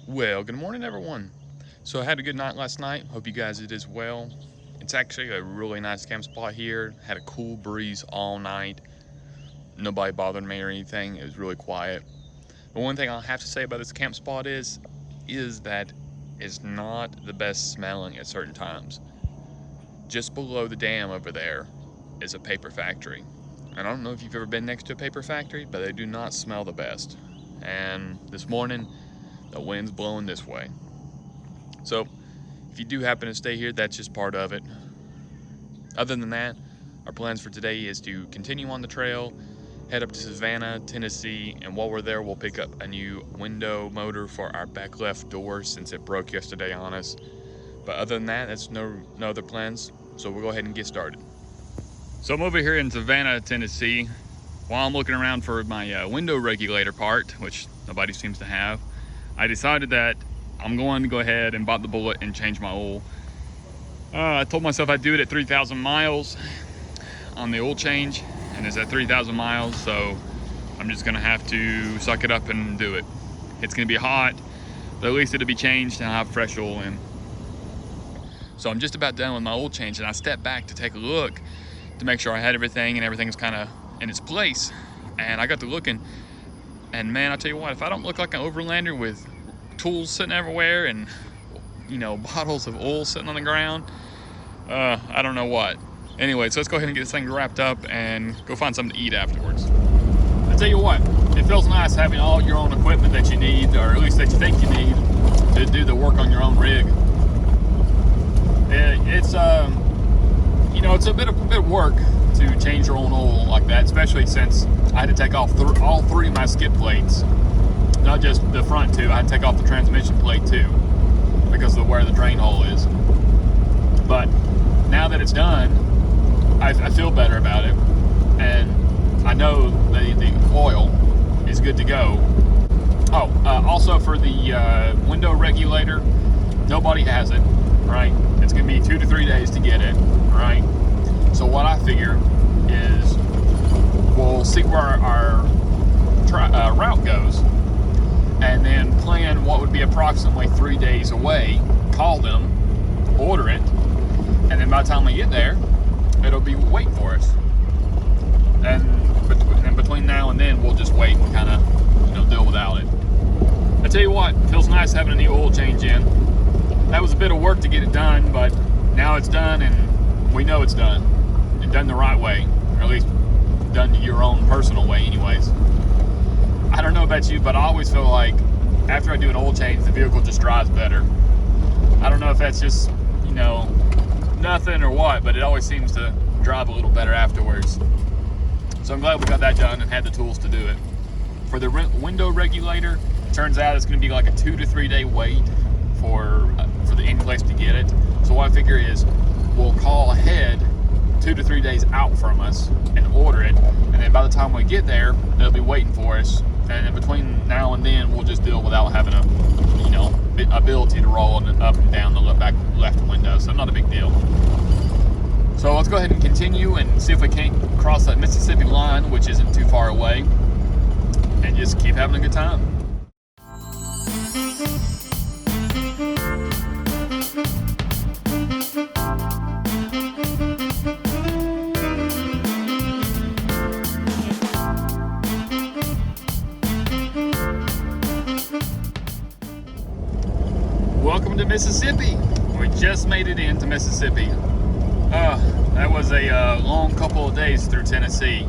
Well, good morning, everyone. So I had a good night last night. Hope you guys did as well. It's actually a really nice camp spot here. Had a cool breeze all night. Nobody bothered me or anything. It was really quiet. But one thing I'll have to say about this camp spot is that it's not the best smelling at certain times. Just below the dam over there is a paper factory. And I don't know if you've ever been next to a paper factory, but they do not smell the best. And this morning, the wind's blowing this way. So if you do happen to stay here, that's just part of it. Other than that, our plans for today is to continue on the trail, head up to Savannah, Tennessee, and while we're there, we'll pick up a new window motor for our back left door since it broke yesterday on us. But other than that, that's no other plans, so we'll go ahead and get started. So I'm over here in Savannah, Tennessee. While I'm looking around for my window regulator part, which nobody seems to have, I decided that I'm going to go ahead and bite the bullet and change my oil. I told myself I'd do it at 3,000 miles on the oil change, and it's at 3,000 miles, so I'm just gonna have to suck it up and do it. It's gonna be hot, but at least it'll be changed and I'll have fresh oil in. So I'm just about done with my oil change, and I stepped back to take a look to make sure I had everything and everything's kind of in its place. And I got to looking, and man, I tell you what, if I don't look like an overlander with tools sitting everywhere and, you know, bottles of oil sitting on the ground, I don't know what. Anyway, so let's go ahead and get this thing wrapped up and go find something to eat afterwards. I tell you what, it feels nice having all your own equipment that you need, or at least that you think you need, to do the work on your own rig. It's you know, it's a bit of work to change your own oil like that, especially since I had to take off all three of my skid plates. Not just the front two, I had to take off the transmission plate too, because of where the drain hole is. But now that it's done, I feel better about it, and I know the oil is good to go. Oh, also for the window regulator, nobody has it, right? It's gonna be 2 to 3 days to get it, right? So what I figure is we'll see where our route goes, and then plan what would be approximately 3 days away, call them, order it, and then by the time we get there, it'll be waiting for us. And between now and then, we'll just wait and kind of, you know, deal without it. I tell you what, it feels nice having a new oil change in. That was a bit of work to get it done, but now it's done, and we know it's done. And done the right way, or at least done your own personal way anyways. I don't know about you, but I always feel like after I do an oil change, the vehicle just drives better. I don't know if that's just, you know, nothing or what, but it always seems to drive a little better afterwards. So I'm glad we got that done and had the tools to do it. For the window regulator, it turns out it's going to be like a 2 to 3 day wait for the in place to get it. So what I figure is we'll call ahead 2 to 3 days out from us and order it, and then by the time we get there, they'll be waiting for us. And in between now and then, we'll just deal without having a, you know, ability to roll up and down the back left window. So not a big deal. So let's go ahead and continue and see if we can't cross that Mississippi line, which isn't too far away, and just keep having a good time. Welcome to Mississippi. We just made it into Mississippi. That was a long couple of days through Tennessee.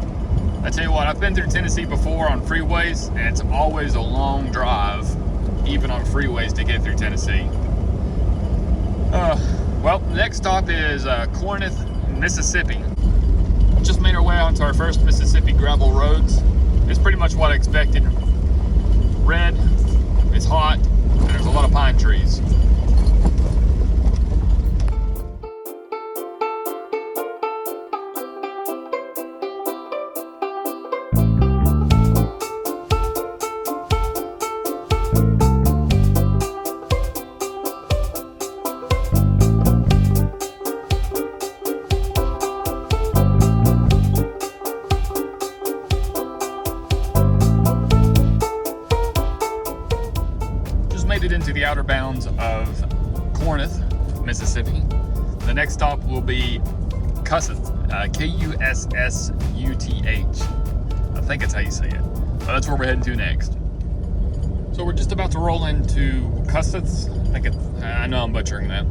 I tell you what, I've been through Tennessee before on freeways, and it's always a long drive, even on freeways, to get through Tennessee. Well, the next stop is Kornuth, Mississippi. Just made our way onto our first Mississippi gravel roads. It's pretty much what I expected. Red, it's hot, and there's a lot of pine trees. made it into the outer bounds of Kornuth, Mississippi. The next stop will be Kusseth, K-U-S-S-U-T-H. I think that's how you say it. But that's where we're heading to next. So we're just about to roll into Kusseth. I know I'm butchering that.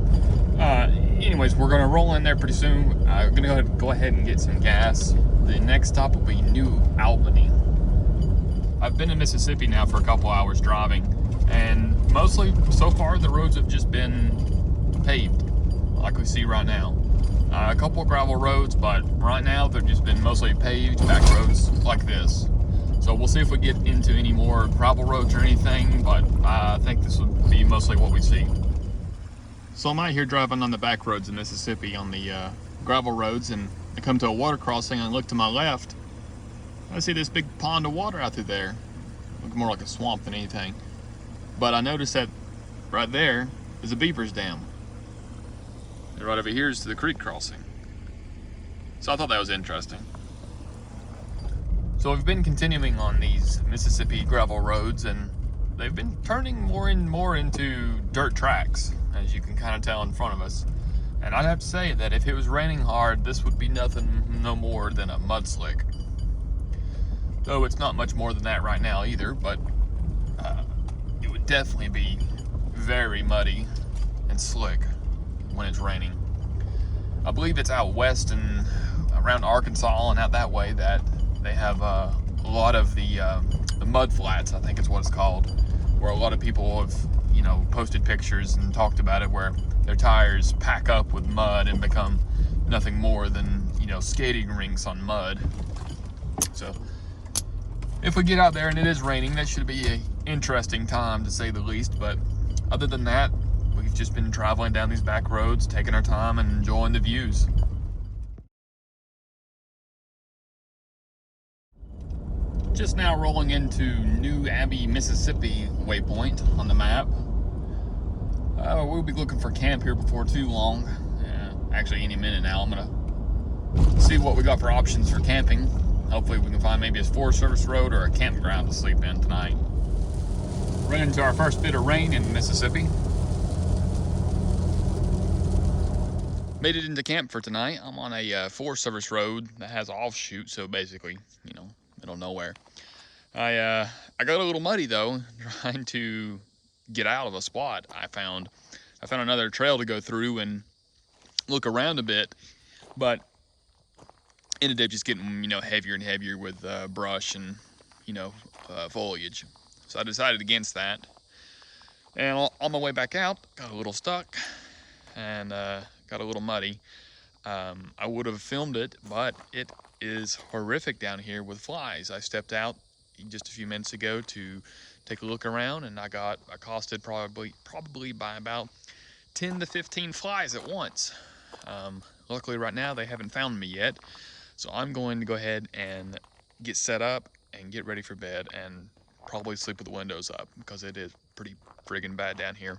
Anyways, we're gonna roll in there pretty soon. I'm gonna go ahead and get some gas. The next stop will be New Albany. I've been in Mississippi now for a couple hours driving, and mostly so far the roads have just been paved, like we see right now. A couple of gravel roads, but right now they've just been mostly paved back roads like this. So we'll see if we get into any more gravel roads or anything, but I think this would be mostly what we see. So I'm out here driving on the back roads in Mississippi on the gravel roads, and I come to a water crossing and I look to my left. I see this big pond of water out through there. Looks more like a swamp than anything. But I noticed that right there is a beaver's dam. And right over here is the creek crossing. So I thought that was interesting. So we've been continuing on these Mississippi gravel roads, and they've been turning more and more into dirt tracks, as you can kind of tell in front of us. And I'd have to say that if it was raining hard, this would be nothing no more than a mudslick. Though it's not much more than that right now either, but it would definitely be very muddy and slick when it's raining. I believe it's out west and around Arkansas and out that way that they have a lot of the mud flats, I think is what it's called, where a lot of people have, you know, posted pictures and talked about it, where their tires pack up with mud and become nothing more than, you know, skating rinks on mud. So if we get out there and it is raining, that should be an interesting time to say the least. But other than that, we've just been traveling down these back roads, taking our time and enjoying the views. Just now rolling into New Abbey, Mississippi waypoint on the map. We'll be looking for camp here before too long. Actually, any minute now. I'm gonna see what we got for options for camping. Hopefully we can find maybe a Forest Service road or a campground to sleep in tonight. Run into our first bit of rain in Mississippi. Made it into camp for tonight. I'm on a Forest Service road that has offshoot, so basically, you know, middle of nowhere. I got a little muddy though, trying to get out of a spot I found. I found another trail to go through and look around a bit, but ended up just getting, you know, heavier and heavier with brush and, you know, foliage. So I decided against that. And on my way back out, got a little stuck and got a little muddy. I would have filmed it, but it is horrific down here with flies. I stepped out just a few minutes ago to take a look around, and I got accosted probably by about 10 to 15 flies at once. Luckily right now they haven't found me yet, so I'm going to go ahead and get set up and get ready for bed and probably sleep with the windows up because it is pretty friggin' bad down here.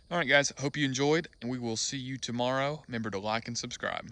All right, guys, hope you enjoyed, and we will see you tomorrow. Remember to like and subscribe.